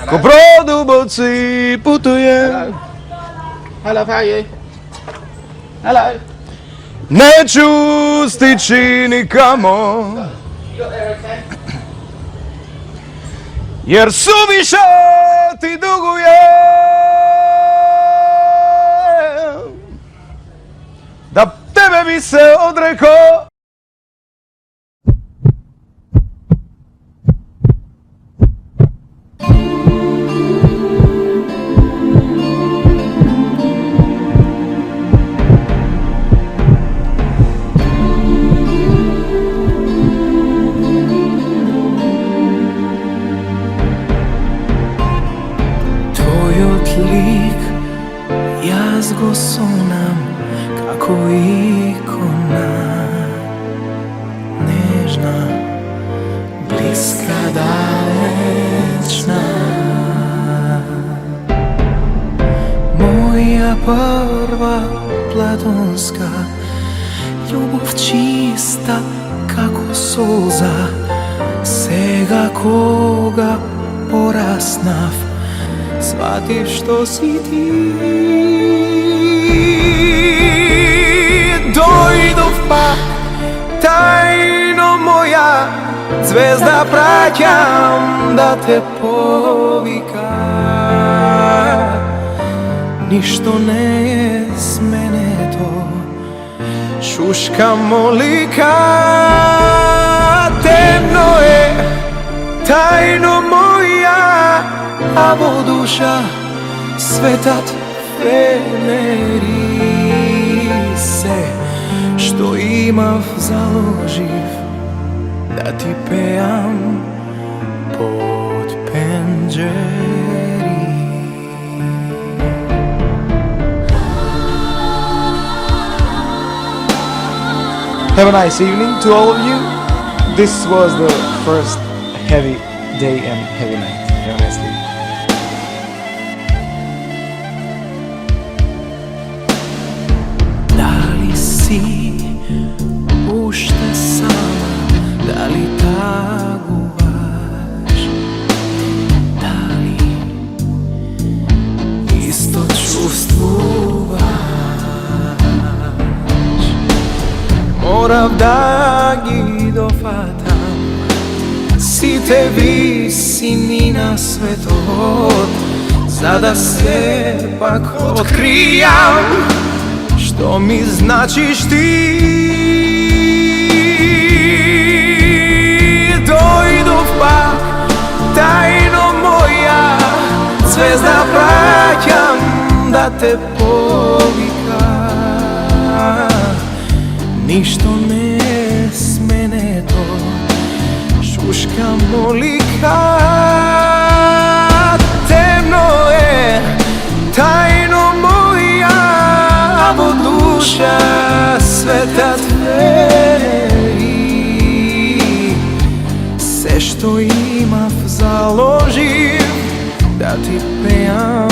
Ko produboci putuje. Hello, how are you? Hello. Neću stići nikamo, You got there okay? jer suviše ti dugujem da tebe bi se odrekao. Lik, jaz go sonam kako ikona, nežna, bliska, dalečna. Moja prva platonska ljubov, čista kako solza. Сега кога пораснав, сватив што си ти. Дојдов пак, тајно моја звезда, праќам да те повика. Ништо не е сменето, шушка молика. Темно е, тајно моја, а во душа светат фенери. Се што имав заложив да ти пеам под пенџери. Have a nice evening to all of you. This was the first heavy day and heavy night. Have a nice day. Дали си уште сама, дали тагуваш, дали исто чувствуваш? Морав да ги дофатам сите висини на светот, за да се пак откријам што ми значиш ти. Дојдов пак, тајно моја звезда, праќам да те повика. Ништо не е сменето, шушка молика. Темно е, тајно моја, а во душа светат фенери. Се што имав заложив да ти пеам